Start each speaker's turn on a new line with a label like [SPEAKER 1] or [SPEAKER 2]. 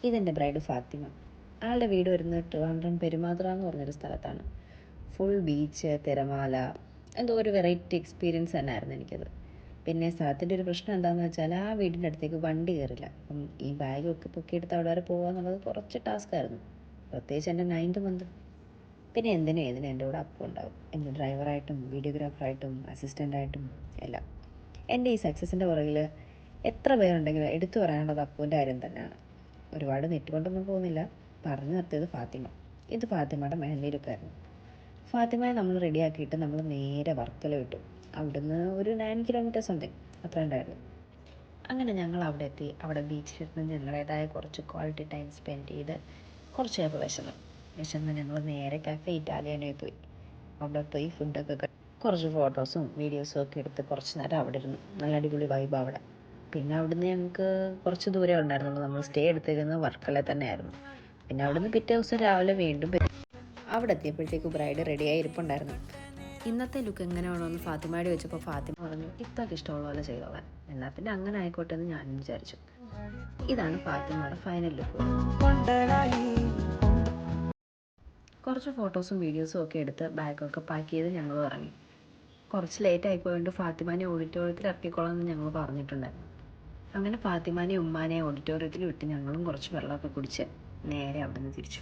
[SPEAKER 1] ഇതെൻ്റെ ബ്രൈഡ് ഫാത്തിമ. ആളുടെ വീട് വരുന്നത് ട്രിവാൻഡ്രം പെരുമാതുറ എന്ന് പറഞ്ഞൊരു സ്ഥലത്താണ്. ഫുൾ ബീച്ച്, തിരമാല, എന്തോ ഒരു വെറൈറ്റി എക്സ്പീരിയൻസ് തന്നെയായിരുന്നു എനിക്കത്. പിന്നെ സ്ഥലത്തിൻ്റെ ഒരു പ്രശ്നം എന്താണെന്ന് വെച്ചാൽ ആ വീടിൻ്റെ അടുത്തേക്ക് വണ്ടി കയറില്ല. അപ്പം ഈ ബാഗൊക്കെ പൊക്കിയെടുത്ത് അവിടെ വരെ പോകുക എന്നുള്ളത് കുറച്ച് ടാസ്ക്കായിരുന്നു, പ്രത്യേകിച്ച് എൻ്റെ 9th മന്ത്. പിന്നെ എന്തിനും ഏതിനും എൻ്റെ കൂടെ അപ്പം ഉണ്ടാവും, എൻ്റെ ഡ്രൈവറായിട്ടും വീഡിയോഗ്രാഫറായിട്ടും അസിസ്റ്റൻ്റായിട്ടും എല്ലാം. എൻ്റെ ഈ സക്സസിൻ്റെ പുറകിൽ എത്ര പേരുണ്ടെങ്കിലും എടുത്തു പറയാനുള്ളത് അപ്പുവിൻ്റെ കാര്യം തന്നെയാണ്. ഒരുപാട് നെറ്റുകൊണ്ടൊന്നും പോകുന്നില്ല. പറഞ്ഞു നിർത്തിയത് ഫാത്തിമ. ഇത് ഫാത്തിമയുടെ മെഹന്തി ലുക്കായിരുന്നു. ഫാത്തിമയെ നമ്മൾ റെഡിയാക്കിയിട്ട് നമ്മൾ നേരെ വർക്കല വിട്ടു. അവിടുന്ന് ഒരു 9 കിലോമീറ്റർ സംതിങ് അത്ര ഉണ്ടായിരുന്നു. അങ്ങനെ ഞങ്ങൾ അവിടെ എത്തി. അവിടെ ബീച്ചിലിരുന്ന് ഞങ്ങളുടേതായ കുറച്ച് ക്വാളിറ്റി ടൈം സ്പെൻഡ് ചെയ്ത് കുറച്ച് വിശന്ന് ഞങ്ങൾ നേരെ കഫേ ഇറ്റാലിയനിൽ പോയി. അവിടെ പോയി ഫുഡൊക്കെ കുറച്ച് ഫോട്ടോസും വീഡിയോസും ഒക്കെ എടുത്ത് കുറച്ച് നേരം അവിടെ ഇരുന്നു. നല്ല അടിപൊളി വൈബ് അവിടെ. പിന്നെ അവിടുന്ന് ഞങ്ങൾക്ക് കുറച്ച് ദൂരെ ഉണ്ടായിരുന്നുള്ളൂ. നമ്മൾ സ്റ്റേ എടുത്തിരുന്നത് വർക്കല തന്നെയായിരുന്നു. പിന്നെ അവിടുന്ന് പിറ്റേ ദിവസം രാവിലെ വീണ്ടും അവിടെ എത്തിയപ്പോഴത്തേക്ക് ബ്രൈഡ് റെഡിയായി ഇരിപ്പുണ്ടായിരുന്നു. ഇന്നത്തെ ലുക്ക് എങ്ങനെ വേണമെന്ന് ഫാത്തിമയോട് ചോദിച്ചപ്പോൾ ഫാത്തിമ പറഞ്ഞു, ഇത്രയ്ക്ക് ഇഷ്ടമുള്ള പോലെ ചെയ്തോളാൻ. എന്നാൽ പിന്നെ അങ്ങനെ ആയിക്കോട്ടെ എന്ന് ഞാനും വിചാരിച്ചു. ഇതാണ് ഫാത്തിമയുടെ ഫൈനൽ ലുക്ക്. കുറച്ച് ഫോട്ടോസും വീഡിയോസും ഒക്കെ എടുത്ത് ബാഗൊക്കെ പാക്ക് ചെയ്ത് ഞങ്ങൾ ഇറങ്ങി. കുറച്ച് ലേറ്റ് ആയിപ്പോയതുകൊണ്ട് ഫാത്തിമാനെ ഓഡിറ്റോറിയത്തിൽ ഇറക്കിക്കോളാമെന്ന് ഞങ്ങൾ പറഞ്ഞിട്ടുണ്ടായിരുന്നു. അങ്ങനെ ഫാത്തിമാനെയും ഉമ്മാനെയും ഓഡിറ്റോറിയത്തിൽ വിട്ട് ഞങ്ങളും കുറച്ച് വെള്ളമൊക്കെ കുടിച്ച് നേരെ അവിടെ നിന്ന് തിരിച്ചു.